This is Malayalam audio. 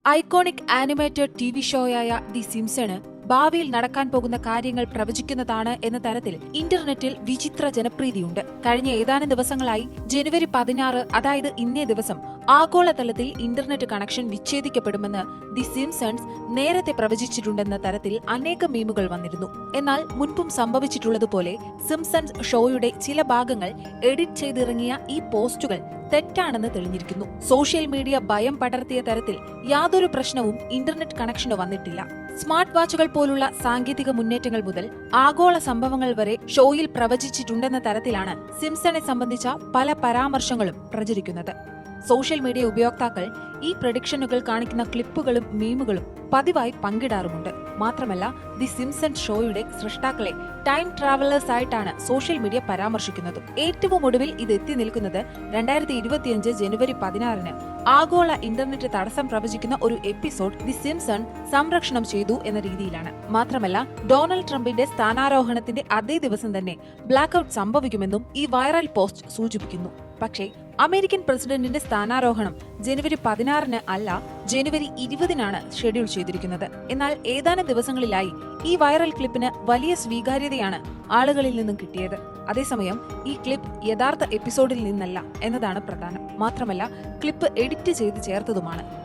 ഐക്കോണിക് ആനിമേറ്റഡ് ടിവി ഷോയായ ദി സിംസണ് ഭാവിയിൽ നടക്കാൻ പോകുന്ന കാര്യങ്ങൾ പ്രവചിക്കുന്നതാണ് എന്ന തരത്തിൽ ഇന്റർനെറ്റിൽ വിചിത്ര ജനപ്രീതിയുണ്ട്. കഴിഞ്ഞ ഏതാനും ദിവസങ്ങളായി ജനുവരി 16, അതായത് ഇന്നേ ദിവസം ആഗോളതലത്തിൽ ഇന്റർനെറ്റ് കണക്ഷൻ വിച്ഛേദിക്കപ്പെടുമെന്ന് ദി സിംസൺസ് നേരത്തെ പ്രവചിച്ചിട്ടുണ്ടെന്ന തരത്തിൽ അനേകം മീമുകൾ വന്നിരുന്നു. എന്നാൽ മുൻപും സംഭവിച്ചിട്ടുള്ളതുപോലെ സിംസൺസ് ഷോയുടെ ചില ഭാഗങ്ങൾ എഡിറ്റ് ചെയ്തിറങ്ങിയ ഈ പോസ്റ്റുകൾ തെറ്റാണെന്ന് തെളിഞ്ഞിരിക്കുന്നു. സോഷ്യൽ മീഡിയ ഭയം പടർത്തിയ തരത്തിൽ യാതൊരു പ്രശ്നവും ഇന്റർനെറ്റ് കണക്ഷന് വന്നിട്ടില്ല. സ്മാർട്ട് വാച്ചുകൾ പോലുള്ള സാങ്കേതിക മുന്നേറ്റങ്ങൾ മുതൽ ആഗോള സംഭവങ്ങൾ വരെ ഷോയിൽ പ്രവചിച്ചിട്ടുണ്ടെന്ന തരത്തിലാണ് സിംസണെ സംബന്ധിച്ച പല പരാമർശങ്ങളും പ്രചരിക്കുന്നത്. സോഷ്യൽ മീഡിയ ഉപയോക്താക്കൾ ഈ പ്രഡിക്ഷനുകൾ കാണിക്കുന്ന ക്ലിപ്പുകളും മീമുകളും പതിവായി പങ്കിടാറുമുണ്ട്. മാത്രമല്ല, ദി സിംസൺസ് ഷോയുടെ സൃഷ്ടാക്കളെ ടൈം ട്രാവലേഴ്സ് ആയിട്ടാണ് സോഷ്യൽ മീഡിയ പരാമർശിക്കുന്നത്. ഏറ്റവും ഒടുവിൽ ഇത് എത്തി നിൽക്കുന്നത് 2025 ജനുവരി 16 ആഗോള ഇന്റർനെറ്റ് തടസ്സം പ്രവചിക്കുന്ന ഒരു എപ്പിസോഡ് ദി സിംസൺ സംരക്ഷണം ചെയ്തു എന്ന രീതിയിലാണ്. മാത്രമല്ല, ഡൊണാൾഡ് ട്രംപിന്റെ സ്ഥാനാരോഹണത്തിന്റെ അതേ ദിവസം തന്നെ ബ്ലാക്ക് ഔട്ട് സംഭവിക്കുമെന്നും ഈ വൈറൽ പോസ്റ്റ് സൂചിപ്പിക്കുന്നു. പക്ഷേ അമേരിക്കൻ പ്രസിഡന്റിന്റെ സ്ഥാനാരോഹണം ജനുവരി 16 അല്ല, ജനുവരി 20 ഷെഡ്യൂൾ ചെയ്തിരിക്കുന്നത്. എന്നാൽ ഏതാനും ദിവസങ്ങളിലായി ഈ വൈറൽ ക്ലിപ്പിന് വലിയ സ്വീകാര്യതയാണ് ആളുകളിൽ നിന്നും കിട്ടിയത്. അതേസമയം ഈ ക്ലിപ്പ് യഥാർത്ഥ എപ്പിസോഡിൽ നിന്നല്ല എന്നതാണ് പ്രധാനം. മാത്രമല്ല, ക്ലിപ്പ് എഡിറ്റ് ചെയ്ത് ചേർത്തതുമാണ്.